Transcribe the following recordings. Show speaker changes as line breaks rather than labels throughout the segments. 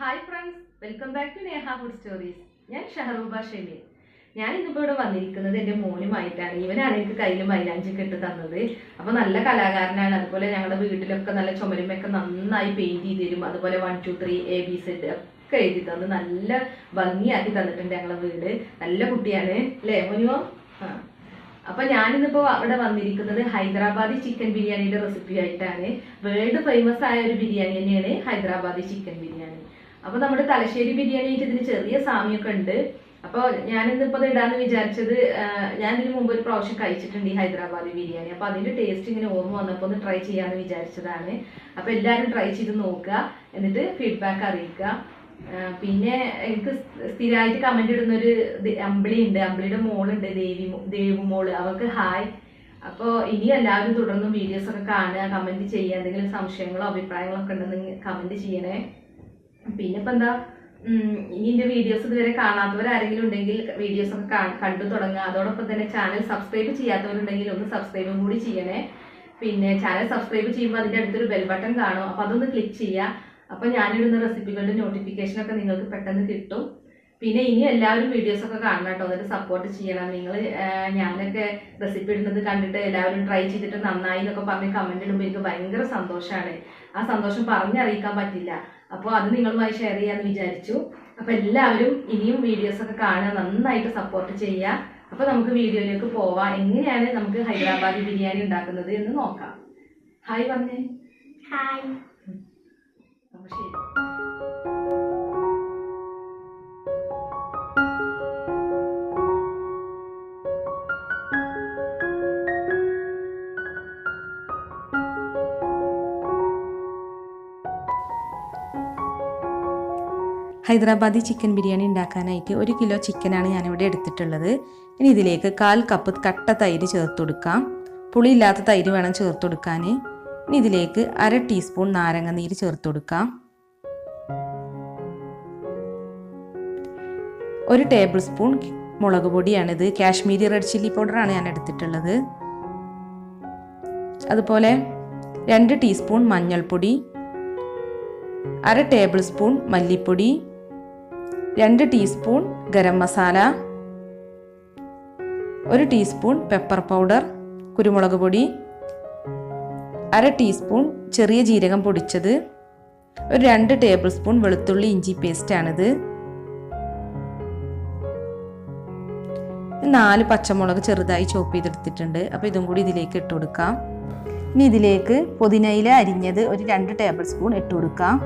Hi friends, welcome back to Neha Food Stories. ഞാൻ ഷഹറൂബ ഷെമീർ. ഞാൻ ഇന്നിപ്പോൾ ഇവിടെ വന്നിരിക്കുന്നത് എൻ്റെ മോനുമായിട്ടാണ്. ഇവനാണ് എനിക്ക് കയ്യിൽ മൈലാഞ്ചിയൊക്കെ ഇട്ട് തന്നത്. അപ്പോൾ നല്ല കലാകാരനാണ്. അതുപോലെ ഞങ്ങളുടെ വീട്ടിലൊക്കെ നല്ല ചുമരുമൊക്കെ നന്നായി പെയിന്റ് ചെയ്ത് തരും. അതുപോലെ 1 2 3 ABC ഒക്കെ എഴുതി തന്ന് നല്ല ഭംഗിയാക്കി തന്നിട്ടുണ്ട് ഞങ്ങളുടെ വീട്. നല്ല കുട്ടിയാണ് അല്ലേ മോനുവോ? അപ്പൊ ഞാനിന്നിപ്പോ അവിടെ വന്നിരിക്കുന്നത് ഹൈദരാബാദി ചിക്കൻ ബിരിയാണിയുടെ റെസിപ്പി ആയിട്ടാണ്. വേൾഡ് ഫേമസ് ആയ ഒരു ബിരിയാണി തന്നെയാണ് ഹൈദരാബാദി ചിക്കൻ ബിരിയാണി. അപ്പൊ നമ്മുടെ തലശ്ശേരി ബിരിയാണി ആയിട്ട് ഇതിന് ചെറിയ സാമ്യമൊക്കെ ഉണ്ട്. അപ്പോൾ ഞാനിന്നിപ്പോ ഇത് ഇടാന്ന് വിചാരിച്ചത്, ഞാൻ ഇതിന് മുമ്പ് ഒരു പ്രാവശ്യം കഴിച്ചിട്ടുണ്ട് ഈ ഹൈദരാബാദി ബിരിയാണി. അപ്പൊ അതിന്റെ ടേസ്റ്റ് ഇങ്ങനെ ഓർമ്മ വന്നപ്പോൾ ഒന്ന് ട്രൈ ചെയ്യാന്ന് വിചാരിച്ചതാണ്. അപ്പൊ എല്ലാവരും ട്രൈ ചെയ്ത് നോക്കുക, എന്നിട്ട് ഫീഡ്ബാക്ക് അറിയിക്കുക. പിന്നെ എനിക്ക് സ്ഥിരമായിട്ട് കമന്റ് ഇടുന്ന ഒരു അമ്പിളി ഉണ്ട്, അമ്പിളിയുടെ മോളുണ്ട്, ദേവു മോള്, അവർക്ക് ഹായ്. അപ്പോൾ ഇനി എല്ലാവരും തുടർന്നും വീഡിയോസ് ഒക്കെ കാണുക, കമന്റ് ചെയ്യുക. എന്തെങ്കിലും സംശയങ്ങളോ അഭിപ്രായങ്ങളോ ഒക്കെ ഉണ്ടെന്ന് കമന്റ് ചെയ്യണേ. പിന്നെ ഇപ്പൊ എന്താ, ഇനി എന്റെ വീഡിയോസ് ഇതുവരെ കാണാത്തവരാരെങ്കിലും ഉണ്ടെങ്കിൽ വീഡിയോസ് ഒക്കെ കണ്ടു തുടങ്ങുക. അതോടൊപ്പം തന്നെ ചാനൽ സബ്സ്ക്രൈബ് ചെയ്യാത്തവരുണ്ടെങ്കിൽ ഒന്ന് സബ്സ്ക്രൈബും കൂടി ചെയ്യണേ. പിന്നെ ചാനൽ സബ്സ്ക്രൈബ് ചെയ്യുമ്പോൾ അതിന്റെ അടുത്തൊരു ബെൽ ബട്ടൺ കാണും, അപ്പൊ അതൊന്ന് ക്ലിക്ക് ചെയ്യുക. അപ്പൊ ഞാനിടുന്ന റെസിപ്പികളുടെ നോട്ടിഫിക്കേഷൻ ഒക്കെ നിങ്ങൾക്ക് പെട്ടെന്ന് കിട്ടും. പിന്നെ ഇനി എല്ലാവരും വീഡിയോസ് ഒക്കെ കാണണം കേട്ടോ, എന്നിട്ട് സപ്പോർട്ട് ചെയ്യണം. നിങ്ങൾ ഞാനൊക്കെ റെസിപ്പി ഇടുന്നത് കണ്ടിട്ട് എല്ലാവരും ട്രൈ ചെയ്തിട്ട് നന്നായി എന്നൊക്കെ പറഞ്ഞ് കമന്റ് ഇടുമ്പോൾ എനിക്ക് ഭയങ്കര സന്തോഷമാണ്. ആ സന്തോഷം പറഞ്ഞറിയിക്കാൻ പറ്റില്ല. അപ്പോൾ അത് നിങ്ങളുമായി ഷെയർ ചെയ്യാന്ന് വിചാരിച്ചു. അപ്പൊ എല്ലാവരും ഇനിയും വീഡിയോസ് ഒക്കെ കാണുക, നന്നായിട്ട് സപ്പോർട്ട് ചെയ്യുക. അപ്പൊ നമുക്ക് വീഡിയോയിലേക്ക് പോവാം. എങ്ങനെയാണ് നമുക്ക് ഹൈദരാബാദി ബിരിയാണി ഉണ്ടാക്കുന്നത് എന്ന് നോക്കാം. ഹായ് പറഞ്ഞേ.
ഹായ്.
അപ്പൊ ശരി.
ഹൈദരാബാദി ചിക്കൻ ബിരിയാണി ഉണ്ടാക്കാനായിട്ട് 1 കിലോ ചിക്കനാണ് ഞാനിവിടെ എടുത്തിട്ടുള്ളത്. ഇനി ഇതിലേക്ക് 1/4 കപ്പ് കട്ട തൈര് ചേർത്ത് കൊടുക്കാം. പുളിയില്ലാത്ത തൈര് വേണം ചേർത്ത് കൊടുക്കാൻ. ഇനി ഇതിലേക്ക് 1/2 ടീസ്പൂൺ നാരങ്ങ നീര് ചേർത്ത് കൊടുക്കാം. 1 ടേബിൾ സ്പൂൺ മുളക് പൊടിയാണിത്, കാശ്മീരി റെഡ് ചില്ലി പൗഡറാണ് ഞാൻ എടുത്തിട്ടുള്ളത്. അതുപോലെ 2 ടീസ്പൂൺ മഞ്ഞൾപ്പൊടി, 1/2 ടേബിൾ സ്പൂൺ മല്ലിപ്പൊടി, 2 teaspoon garam masala, 1 teaspoon pepper powder കുരുമുളക് പൊടി, 1/2 ടീസ്പൂൺ ചെറിയ ജീരകം പൊടിച്ചത്, ഒരു 2 ടേബിൾ സ്പൂൺ വെളുത്തുള്ളി ഇഞ്ചി പേസ്റ്റ് ആണിത്, 4 പച്ചമുളക് ചെറുതായി ചോപ്പ് ചെയ്തെടുത്തിട്ടുണ്ട്. അപ്പോൾ ഇതും കൂടി ഇതിലേക്ക് ഇട്ട് കൊടുക്കാം. ഇനി ഇതിലേക്ക് പുതിനയില അരിഞ്ഞത് ഒരു 2 ടേബിൾ സ്പൂൺ ഇട്ട് കൊടുക്കാം.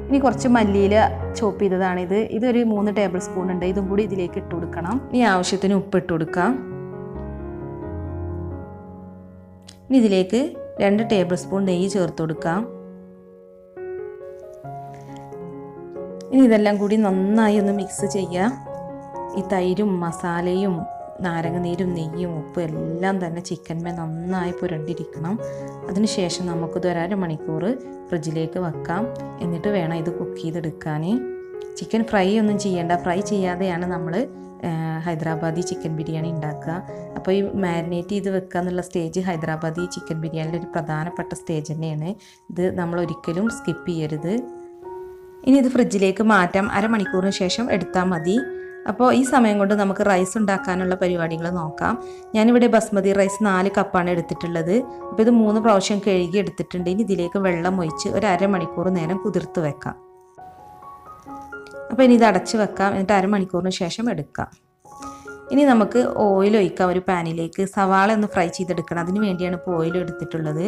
ഇനി കുറച്ച് മല്ലിയില ചോപ്പ് ചെയ്തതാണിത്, ഇതൊരു 3 ടേബിൾ സ്പൂൺ ഉണ്ട്. ഇതും കൂടി ഇതിലേക്ക് ഇട്ട് കൊടുക്കണം. ഇനി ആവശ്യത്തിന് ഉപ്പ് ഇട്ട് കൊടുക്കാം. ഇനി ഇതിലേക്ക് 2 ടേബിൾ സ്പൂൺ നെയ്യ് ചേർത്ത് കൊടുക്കാം. ഇനി ഇതെല്ലാം കൂടി നന്നായി ഒന്ന് മിക്സ് ചെയ്യുക. ഈ തൈരും മസാലയും നാരങ്ങ നീരും നെയ്യും ഉപ്പും എല്ലാം തന്നെ ചിക്കന്മേൽ നന്നായി പുരണ്ടിരിക്കണം. അതിനുശേഷം നമുക്കിത് 1/2 മണിക്കൂർ ഫ്രിഡ്ജിലേക്ക് വെക്കാം. എന്നിട്ട് വേണം ഇത് കുക്ക് ചെയ്തെടുക്കാൻ. ചിക്കൻ ഫ്രൈ ഒന്നും ചെയ്യേണ്ട, ഫ്രൈ ചെയ്യാതെയാണ് നമ്മൾ ഹൈദരാബാദി ചിക്കൻ ബിരിയാണി ഉണ്ടാക്കുക. അപ്പോൾ ഈ മാരിനേറ്റ് ചെയ്ത് വെക്കുക എന്നുള്ള സ്റ്റേജ് ഹൈദരാബാദി ചിക്കൻ ബിരിയാണിയുടെ ഒരു പ്രധാനപ്പെട്ട സ്റ്റേജ് തന്നെയാണ്. ഇത് നമ്മൾ ഒരിക്കലും സ്കിപ്പ് ചെയ്യരുത്. ഇനി ഇത് ഫ്രിഡ്ജിലേക്ക് മാറ്റാം. 1/2 മണിക്കൂറിന് ശേഷം എടുത്താൽ മതി. അപ്പോൾ ഈ സമയം കൊണ്ട് നമുക്ക് റൈസ് ഉണ്ടാക്കാനുള്ള പരിപാടികൾ നോക്കാം. ഞാനിവിടെ ബസ്മതി റൈസ് 4 കപ്പാണ് എടുത്തിട്ടുള്ളത്. അപ്പോൾ ഇത് 3 പ്രാവശ്യം കഴുകി എടുത്തിട്ടുണ്ട്. ഇനി ഇതിലേക്ക് വെള്ളം ഒഴിച്ച് ഒരു 1/2 മണിക്കൂർ നേരം കുതിർത്ത് വെക്കാം. അപ്പോൾ ഇനി ഇത് അടച്ച് വെക്കാം. എന്നിട്ട് 1/2 മണിക്കൂറിന് ശേഷം എടുക്കാം. ഇനി നമുക്ക് ഓയിൽ ഒഴിക്കാം ഒരു പാനിലേക്ക്. സവാള ഒന്ന് ഫ്രൈ ചെയ്തെടുക്കണം, അതിന് വേണ്ടിയാണ് ഇപ്പോൾ ഓയിൽ എടുത്തിട്ടുള്ളത്.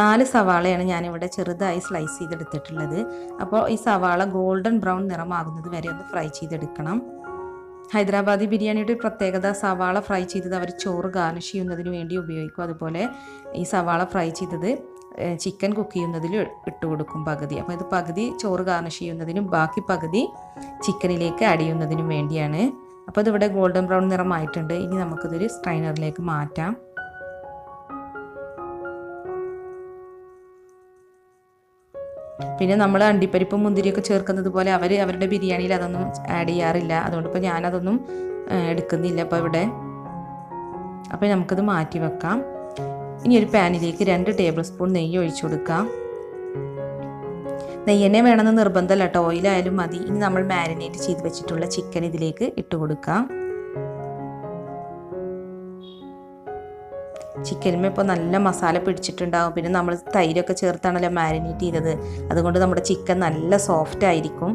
4 സവാളയാണ് ഞാനിവിടെ ചെറുതായി സ്ലൈസ് ചെയ്തെടുത്തിട്ടുള്ളത്. അപ്പോൾ ഈ സവാള ഗോൾഡൻ ബ്രൗൺ നിറമാകുന്നത് വരെ ഒന്ന് ഫ്രൈ ചെയ്തെടുക്കണം. ഹൈദരാബാദി ബിരിയാണിയുടെ പ്രത്യേകത സവാള ഫ്രൈ ചെയ്തത് അവർ ചോറ് ഗാർണിഷ് ചെയ്യുന്നതിന് വേണ്ടി ഉപയോഗിക്കും. അതുപോലെ ഈ സവാള ഫ്രൈ ചെയ്തത് ചിക്കൻ കുക്ക് ചെയ്യുന്നതിൽ ഇട്ട് കൊടുക്കും പകുതി. അപ്പോൾ ഇത് പകുതി ചോറ് ഗാർണിഷ് ചെയ്യുന്നതിനും ബാക്കി പകുതി ചിക്കനിലേക്ക് ആഡ് ചെയ്യുന്നതിനും വേണ്ടിയാണ്. അപ്പോൾ ഇതിവിടെ ഗോൾഡൻ ബ്രൗൺ നിറമായിട്ടുണ്ട്. ഇനി നമുക്കിതൊരു സ്ട്രൈനറിലേക്ക് മാറ്റാം. പിന്നെ നമ്മൾ അണ്ടിപ്പരിപ്പും മുന്തിരിയൊക്കെ ചേർക്കുന്നത് പോലെ അവരുടെ ബിരിയാണിയിൽ അതൊന്നും ആഡ് ചെയ്യാറില്ല. അതുകൊണ്ട് ഇപ്പോൾ ഞാനതൊന്നും എടുക്കുന്നില്ല ഇപ്പോൾ ഇവിടെ. അപ്പോൾ നമുക്കിത് മാറ്റി വെക്കാം. ഇനി ഒരു പാനിലേക്ക് 2 ടേബിൾ സ്പൂൺ നെയ്യ് ഒഴിച്ചു കൊടുക്കാം. നെയ്യ് തന്നെ വേണമെന്ന് നിർബന്ധമല്ല കേട്ടോ, ഓയിലായാലും മതി. ഇനി നമ്മൾ മാരിനേറ്റ് ചെയ്ത് വെച്ചിട്ടുള്ള ചിക്കൻ ഇതിലേക്ക് ഇട്ട് കൊടുക്കാം. ചിക്കനുമേ ഇപ്പോൾ നല്ല മസാല പിടിച്ചിട്ടുണ്ടാകും. പിന്നെ നമ്മൾ തൈരൊക്കെ ചേർത്താണല്ലോ മാരിനേറ്റ് ചെയ്തത്, അതുകൊണ്ട് നമ്മുടെ ചിക്കൻ നല്ല സോഫ്റ്റ് ആയിരിക്കും.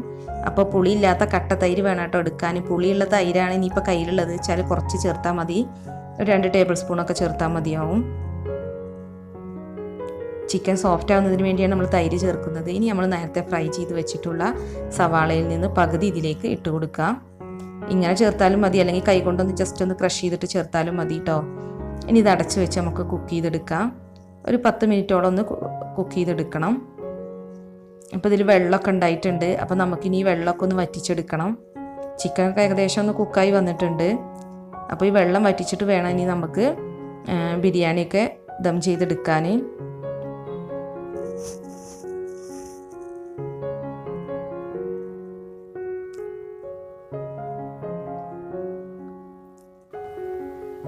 അപ്പോൾ പുളിയില്ലാത്ത കട്ട തൈര് വേണം കേട്ടോ എടുക്കാൻ. പുളിയുള്ള തൈരാണ് ഇനിയിപ്പോൾ കയ്യിലുള്ളത് വെച്ചാൽ കുറച്ച് ചേർത്താൽ മതി, ഒരു 2 ടേബിൾ സ്പൂണൊക്കെ ചേർത്താൽ മതിയാവും. ചിക്കൻ സോഫ്റ്റ് ആവുന്നതിന് വേണ്ടിയാണ് നമ്മൾ തൈര് ചേർക്കുന്നത്. ഇനി നമ്മൾ നേരത്തെ ഫ്രൈ ചെയ്ത് വെച്ചിട്ടുള്ള സവാളയിൽ നിന്ന് പകുതി ഇതിലേക്ക് ഇട്ട് കൊടുക്കാം. ഇങ്ങനെ ചേർത്താലും മതി, അല്ലെങ്കിൽ കൈ കൊണ്ടൊന്ന് ജസ്റ്റ് ഒന്ന് ക്രഷ് ചെയ്തിട്ട് ചേർത്താലും മതി കേട്ടോ. ഇനി ഇത് അടച്ച് വെച്ച് നമുക്ക് കുക്ക് ചെയ്തെടുക്കാം. ഒരു 10 മിനിറ്റോളം ഒന്ന് കുക്ക് ചെയ്തെടുക്കണം. അപ്പോൾ ഇതിൽ വെള്ളമൊക്കെ ഉണ്ടായിട്ടുണ്ട്. അപ്പോൾ നമുക്കിനി ഈ വെള്ളമൊക്കെ ഒന്ന് വറ്റിച്ചെടുക്കണം. ചിക്കനൊക്കെ ഏകദേശം ഒന്ന് കുക്കായി വന്നിട്ടുണ്ട്. അപ്പോൾ ഈ വെള്ളം വറ്റിച്ചിട്ട് വേണം ഇനി നമുക്ക് ബിരിയാണിയൊക്കെ ദം ചെയ്തെടുക്കാൻ.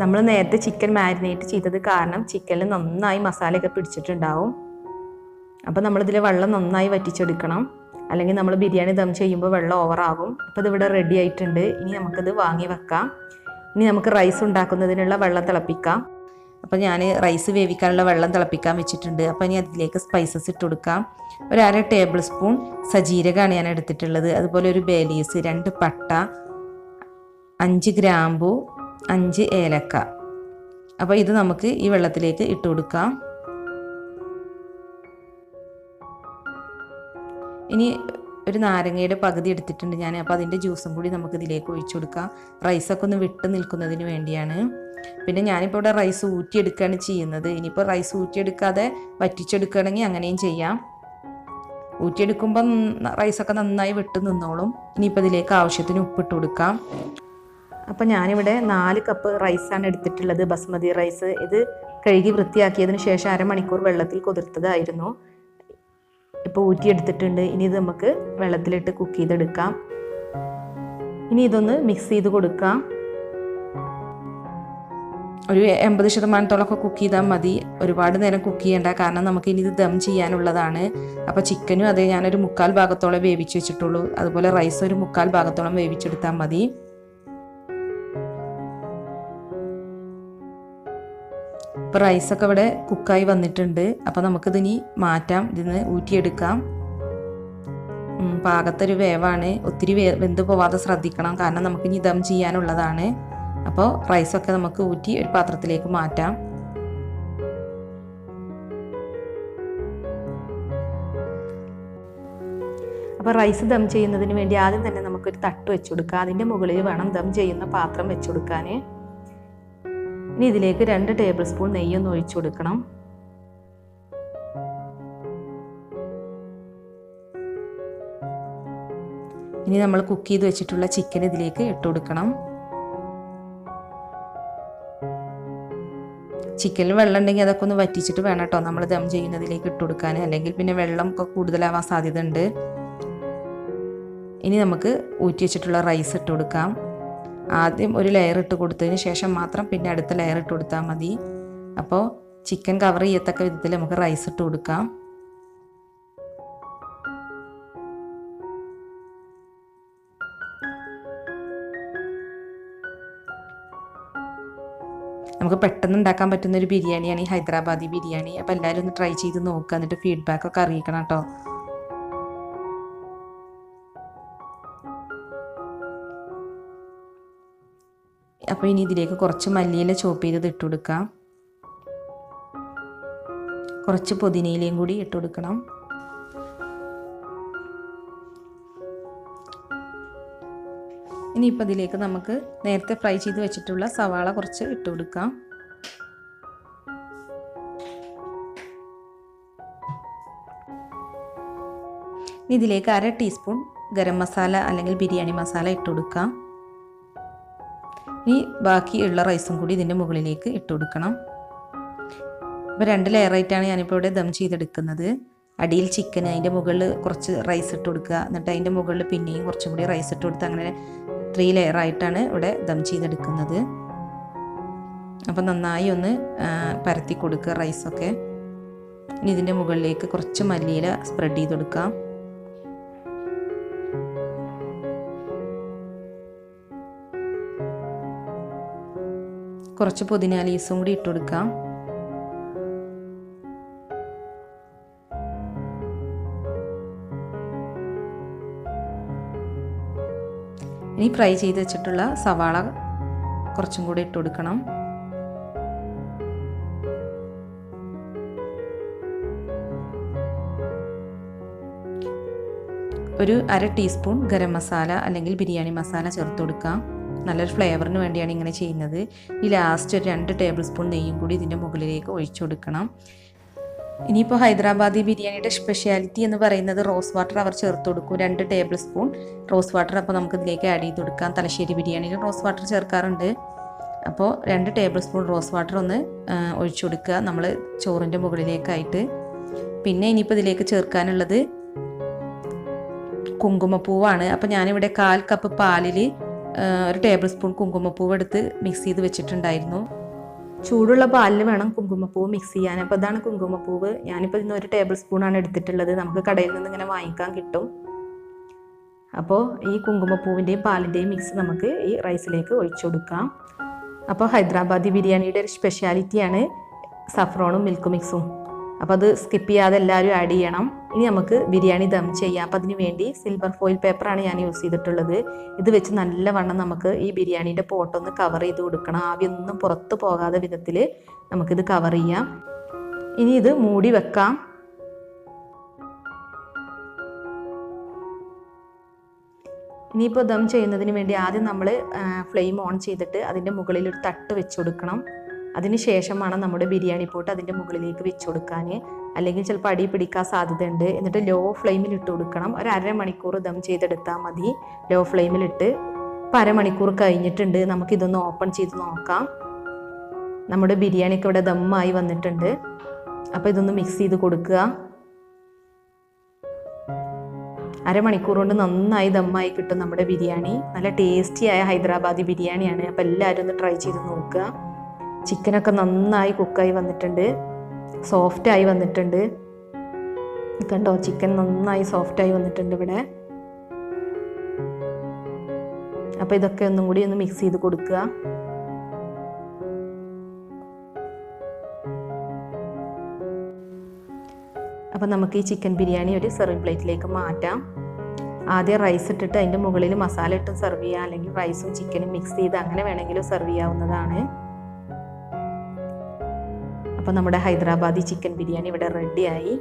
നമ്മൾ നേരത്തെ ചിക്കൻ മാരിനേറ്റ് ചെയ്തത് കാരണം ചിക്കനിൽ നന്നായി മസാലയൊക്കെ പിടിച്ചിട്ടുണ്ടാവും. അപ്പോൾ നമ്മളിതിൽ വെള്ളം നന്നായി വറ്റിച്ചെടുക്കണം, അല്ലെങ്കിൽ നമ്മൾ ബിരിയാണി ദം ചെയ്യുമ്പോൾ വെള്ളം ഓവറാകും. അപ്പോൾ ഇതിവിടെ റെഡി ആയിട്ടുണ്ട്. ഇനി നമുക്കിത് വാങ്ങി വെക്കാം. ഇനി നമുക്ക് റൈസ് ഉണ്ടാക്കുന്നതിനുള്ള വെള്ളം തിളപ്പിക്കാം. അപ്പോൾ ഞാൻ റൈസ് വേവിക്കാനുള്ള വെള്ളം തിളപ്പിക്കാൻ വെച്ചിട്ടുണ്ട്. അപ്പോൾ ഇനി അതിലേക്ക് സ്പൈസസ് ഇട്ട് കൊടുക്കാം. ഒരു 1/2 ടേബിൾ സ്പൂൺ സജീരകമാണ് ഞാൻ എടുത്തിട്ടുള്ളത്. അതുപോലെ ഒരു ബേ ലീവ്സ്, 2 പട്ട, 5 ഗ്രാമ്പു, 5 ഏലക്ക. അപ്പോൾ ഇത് നമുക്ക് ഈ വെള്ളത്തിലേക്ക് ഇട്ട് കൊടുക്കാം. ഇനി ഒരു നാരങ്ങയുടെ പകുതി എടുത്തിട്ടുണ്ട് ഞാൻ. അപ്പോൾ അതിൻ്റെ ജ്യൂസും കൂടി നമുക്ക് ഇതിലേക്ക് ഒഴിച്ചു കൊടുക്കാം. റൈസൊക്കെ ഒന്ന് വിട്ട് നിൽക്കുന്നതിന് വേണ്ടിയാണ്. പിന്നെ ഞാനിപ്പോൾ ഇവിടെ റൈസ് ഊറ്റിയെടുക്കുകയാണ് ചെയ്യുന്നത്. ഇനിയിപ്പോൾ റൈസ് ഊറ്റിയെടുക്കാതെ വറ്റിച്ചെടുക്കുകയാണെങ്കിൽ അങ്ങനെയും ചെയ്യാം. ഊറ്റിയെടുക്കുമ്പം റൈസൊക്കെ നന്നായി വിട്ട് നിന്നോളും. ഇനിയിപ്പോൾ ഇതിലേക്ക് ആവശ്യത്തിന് ഉപ്പിട്ട് കൊടുക്കാം. അപ്പോൾ ഞാനിവിടെ 4 കപ്പ് റൈസാണ് എടുത്തിട്ടുള്ളത്, ബസ്മതി റൈസ്. ഇത് കഴുകി വൃത്തിയാക്കിയതിന് ശേഷം 1/2 മണിക്കൂർ വെള്ളത്തിൽ കുതിർത്തതായിരുന്നു. ഇപ്പോൾ ഊറ്റിയെടുത്തിട്ടുണ്ട്. ഇനി ഇത് നമുക്ക് വെള്ളത്തിലിട്ട് കുക്ക് ചെയ്തെടുക്കാം. ഇനി ഇതൊന്ന് മിക്സ് ചെയ്ത് കൊടുക്കാം. ഒരു 80% കുക്ക് ചെയ്താൽ മതി, ഒരുപാട് നേരം കുക്ക് ചെയ്യേണ്ട. കാരണം നമുക്ക് ഇനി ഇത് ദം ചെയ്യാനുള്ളതാണ്. അപ്പോൾ ചിക്കനും അതേ ഞാനൊരു 1/4 ഭാഗത്തോളം വേവിച്ച് വെച്ചിട്ടുള്ളൂ. അതുപോലെ റൈസ് ഒരു 1/4 ഭാഗത്തോളം വേവിച്ചെടുത്താൽ മതി. ഇപ്പോൾ റൈസൊക്കെ ഇവിടെ കുക്കായി വന്നിട്ടുണ്ട്. അപ്പോൾ നമുക്കിതിനി മാറ്റാം, ഇതിന് ഊറ്റിയെടുക്കാം. പാകത്തൊരു വേവാണ്, ഒത്തിരി വെന്ത് പോവാതെ ശ്രദ്ധിക്കണം, കാരണം നമുക്കിനി ദം ചെയ്യാനുള്ളതാണ്. അപ്പോൾ റൈസൊക്കെ നമുക്ക് ഊറ്റി ഒരു പാത്രത്തിലേക്ക് മാറ്റാം. അപ്പോൾ റൈസ് ദം ചെയ്യുന്നതിന് വേണ്ടി ആദ്യം തന്നെ നമുക്കൊരു തട്ട് വെച്ച് കൊടുക്കാം. അതിൻ്റെ മുകളിൽ വേണം ദം ചെയ്യുന്ന പാത്രം വെച്ച് കൊടുക്കാൻ. ഇനി ഇതിലേക്ക് 2 ടേബിൾ സ്പൂൺ നെയ്യൊന്ന് ഒഴിച്ചു കൊടുക്കണം. ഇനി നമ്മൾ കുക്ക് ചെയ്ത് വെച്ചിട്ടുള്ള ചിക്കൻ ഇതിലേക്ക് ഇട്ട് കൊടുക്കണം. ചിക്കനിൽ വെള്ളം ഉണ്ടെങ്കിൽ അതൊക്കെ ഒന്ന് വറ്റിച്ചിട്ട് വേണം കേട്ടോ നമ്മൾ ദം ചെയ്യുന്നതിലേക്ക് ഇട്ട് കൊടുക്കാൻ, അല്ലെങ്കിൽ പിന്നെ വെള്ളം ഒക്കെ കൂടുതലാവാൻ സാധ്യത ഉണ്ട്. ഇനി നമുക്ക് ഊറ്റി വെച്ചിട്ടുള്ള റൈസ് ഇട്ട് കൊടുക്കാം. ആദ്യം ഒരു ലെയർ ഇട്ട് കൊടുത്തതിന് ശേഷം മാത്രം പിന്നെ അടുത്ത ലെയർ ഇട്ട് കൊടുത്താൽ മതി. അപ്പോൾ ചിക്കൻ കവർ ചെയ്യത്തക്ക വിധത്തിൽ നമുക്ക് റൈസ് ഇട്ട് കൊടുക്കാം. നമുക്ക് പെട്ടെന്ന് ഉണ്ടാക്കാൻ പറ്റുന്ന ഒരു ബിരിയാണിയാണ് ഈ ഹൈദരാബാദി ബിരിയാണി. അപ്പോൾ എല്ലാവരും ഒന്ന് ട്രൈ ചെയ്ത് നോക്കുക, എന്നിട്ട് ഫീഡ്ബാക്ക് ഒക്കെ അറിയിക്കണം കേട്ടോ. അപ്പോൾ ഇനി ഇതിലേക്ക് കുറച്ച് മല്ലിയില ചോപ്പ് ചെയ്തത് ഇട്ട് കൊടുക്കാം. കുറച്ച് പുതിനയിലയും കൂടി ഇട്ട് കൊടുക്കണം. ഇനിയിപ്പോൾ ഇതിലേക്ക് നമുക്ക് നേരത്തെ ഫ്രൈ ചെയ്ത് വെച്ചിട്ടുള്ള സവാള കുറച്ച് ഇട്ട് കൊടുക്കാം. ഇനി ഇതിലേക്ക് 1/2 ടീസ്പൂൺ ഗരം മസാല അല്ലെങ്കിൽ ബിരിയാണി മസാല ഇട്ട് കൊടുക്കാം. ഇനി ബാക്കിയുള്ള റൈസും കൂടി ഇതിൻ്റെ മുകളിലേക്ക് ഇട്ട് കൊടുക്കണം. ഇപ്പോൾ 2 ലെയറായിട്ടാണ് ഞാനിപ്പോൾ ഇവിടെ ദം ചെയ്തെടുക്കുന്നത്. അടിയിൽ ചിക്കൻ, അതിൻ്റെ മുകളിൽ കുറച്ച് റൈസ് ഇട്ട് കൊടുക്കുക, എന്നിട്ട് അതിൻ്റെ മുകളിൽ പിന്നെയും കുറച്ചും കൂടി റൈസ് ഇട്ട് കൊടുത്ത് അങ്ങനെ 3 ലെയറായിട്ടാണ് ഇവിടെ ദം ചെയ്തെടുക്കുന്നത്. അപ്പോൾ നന്നായി ഒന്ന് പരത്തി കൊടുക്കുക റൈസൊക്കെ. ഇനി ഇതിൻ്റെ മുകളിലേക്ക് കുറച്ച് മല്ലിയില സ്പ്രെഡ് ചെയ്ത് കൊടുക്കാം. കുറച്ച് പുതിന ലീവ്സും കൂടി ഇട്ട് കൊടുക്കാം. ഇനി ഫ്രൈ ചെയ്ത് വെച്ചിട്ടുള്ള സവാള കുറച്ചും കൂടി ഇട്ട് കൊടുക്കണം. ഒരു 1/2 ടീസ്പൂൺ ഗരം മസാല അല്ലെങ്കിൽ ബിരിയാണി മസാല ചേർത്ത് കൊടുക്കാം. നല്ലൊരു ഫ്ലേവറിന് വേണ്ടിയാണ് ഇങ്ങനെ ചെയ്യുന്നത്. ഈ ലാസ്റ്റ് ഒരു 2 ടേബിൾ സ്പൂൺ നെയ്യും കൂടി ഇതിൻ്റെ മുകളിലേക്ക് ഒഴിച്ചു കൊടുക്കണം. ഇനിയിപ്പോൾ ഹൈദരാബാദി ബിരിയാണിയുടെ സ്പെഷ്യാലിറ്റി എന്ന് പറയുന്നത് റോസ് വാട്ടർ അവർ ചേർത്ത് കൊടുക്കും. 2 ടേബിൾ സ്പൂൺ റോസ് വാട്ടർ അപ്പോൾ നമുക്ക് ഇതിലേക്ക് ആഡ് ചെയ്ത് കൊടുക്കാം. തലശ്ശേരി ബിരിയാണിയിൽ റോസ് വാട്ടർ ചേർക്കാറുണ്ട്. അപ്പോൾ 2 ടേബിൾ സ്പൂൺ റോസ് വാട്ടർ ഒന്ന് ഒഴിച്ചു കൊടുക്കുക നമ്മൾ ചോറിൻ്റെ മുകളിലേക്കായിട്ട്. പിന്നെ ഇനിയിപ്പോൾ ഇതിലേക്ക് ചേർക്കാനുള്ളത് കുങ്കുമപ്പൂവാണ്. അപ്പോൾ ഞാനിവിടെ 1/4 കപ്പ് പാലിൽ 1 ടേബിൾ സ്പൂൺ കുങ്കുമപ്പൂവ് എടുത്ത് മിക്സ് ചെയ്ത് വെച്ചിട്ടുണ്ടായിരുന്നു. ചൂടുള്ള പാലിൽ വേണം കുങ്കുമപ്പൂവ് മിക്സ് ചെയ്യാൻ. അപ്പോൾ ഇതാണ് കുങ്കുമപ്പൂവ്. ഞാനിപ്പോൾ ഇന്ന് 1 ടേബിൾ സ്പൂണാണ് എടുത്തിട്ടുള്ളത്. നമുക്ക് കടയിൽ നിന്ന് ഇങ്ങനെ വാങ്ങിക്കാൻ കിട്ടും. അപ്പോൾ ഈ കുങ്കുമപ്പൂവിൻ്റെയും പാലിൻ്റെയും മിക്സ് നമുക്ക് ഈ റൈസിലേക്ക് ഒഴിച്ചു കൊടുക്കാം. അപ്പോൾ ഹൈദരാബാദി ബിരിയാണിയുടെ ഒരു സ്പെഷ്യാലിറ്റിയാണ് സഫ്രോണും മിൽക്ക് മിക്സും. അപ്പോൾ അത് സ്കിപ്പ് ചെയ്യാതെ എല്ലാവരും ആഡ് ചെയ്യണം. ഇനി നമുക്ക് ബിരിയാണി ദം ചെയ്യാം. അപ്പോൾ അതിന് വേണ്ടി സിൽവർ ഫോയിൽ പേപ്പറാണ് ഞാൻ യൂസ് ചെയ്തിട്ടുള്ളത്. ഇത് വെച്ച് നല്ലവണ്ണം നമുക്ക് ഈ ബിരിയാണീൻ്റെ പോട്ടൊന്ന് കവർ ചെയ്ത് കൊടുക്കണം. ആവിയൊന്നും പുറത്ത് പോകാതെ വിധത്തിൽ നമുക്കിത് കവർ ചെയ്യാം. ഇനി ഇത് മൂടി വെക്കാം. ഇനിയിപ്പോൾ ദം ചെയ്യുന്നതിന് വേണ്ടി ആദ്യം നമ്മൾ ഫ്ലെയിം ഓൺ ചെയ്തിട്ട് അതിൻ്റെ മുകളിൽ ഒരു തട്ട് വെച്ച് കൊടുക്കണം. അതിന് ശേഷമാണ് നമ്മുടെ ബിരിയാണി പോട്ട് അതിൻ്റെ മുകളിലേക്ക് വെച്ച് കൊടുക്കാൻ. അല്ലെങ്കിൽ ചിലപ്പോൾ അടി പിടിക്കാൻ സാധ്യതയുണ്ട്. എന്നിട്ട് ലോ ഫ്ലെയിമിൽ ഇട്ട് കൊടുക്കണം. ഒരു 1/2 മണിക്കൂർ ദം ചെയ്തെടുത്താൽ മതി ലോ ഫ്ലെയിമിലിട്ട്. ഇപ്പോൾ 1/2 മണിക്കൂർ കഴിഞ്ഞിട്ടുണ്ട്. നമുക്കിതൊന്ന് ഓപ്പൺ ചെയ്ത് നോക്കാം. നമ്മുടെ ബിരിയാണിയൊക്കെ ഇവിടെ ദമ്മായി വന്നിട്ടുണ്ട്. അപ്പോൾ ഇതൊന്ന് മിക്സ് ചെയ്ത് കൊടുക്കുക. 1/2 മണിക്കൂർ കൊണ്ട് നന്നായി ദമ്മായി കിട്ടും നമ്മുടെ ബിരിയാണി. നല്ല ടേസ്റ്റിയായ ഹൈദരാബാദി ബിരിയാണിയാണ്. അപ്പോൾ എല്ലാവരും ഒന്ന് ട്രൈ ചെയ്ത് നോക്കുക. ചിക്കനൊക്കെ നന്നായി കുക്കായി വന്നിട്ടുണ്ട്, സോഫ്റ്റായി വന്നിട്ടുണ്ട്. കണ്ടോ, ചിക്കൻ നന്നായി സോഫ്റ്റായി വന്നിട്ടുണ്ട് ഇവിടെ. അപ്പോൾ ഇതൊക്കെ ഒന്നും കൂടി ഒന്ന് മിക്സ് ചെയ്ത് കൊടുക്കുക. അപ്പോൾ നമുക്ക് ഈ ചിക്കൻ ബിരിയാണി ഒരു സെർവിങ് പ്ലേറ്റിലേക്ക് മാറ്റാം. ആദ്യം റൈസ് ഇട്ടിട്ട് അതിൻ്റെ മുകളിൽ മസാല ഇട്ട് സെർവ് ചെയ്യാം. അല്ലെങ്കിൽ റൈസും ചിക്കനും മിക്സ് ചെയ്ത് അങ്ങനെ വേണമെങ്കിലും സെർവ് ചെയ്യാവുന്നതാണ്. അപ്പോൾ നമ്മുടെ ഹൈദരാബാദി ചിക്കൻ ബിരിയാണി ഇവിടെ റെഡിയായി.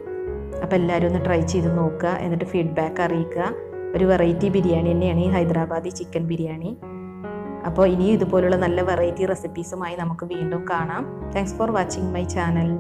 അപ്പോൾ എല്ലാവരും ഒന്ന് ട്രൈ ചെയ്ത് നോക്കുക. എന്നിട്ട് ഫീഡ്ബാക്ക് അറിയിക്കുക. ഒരു വെറൈറ്റി ബിരിയാണി തന്നെയാണ് ഈ ഹൈദരാബാദി ചിക്കൻ ബിരിയാണി. അപ്പോൾ ഇനിയും ഇതുപോലുള്ള നല്ല വെറൈറ്റി റെസിപ്പീസുമായി നമുക്ക് വീണ്ടും കാണാം. Thanks for watching my channel.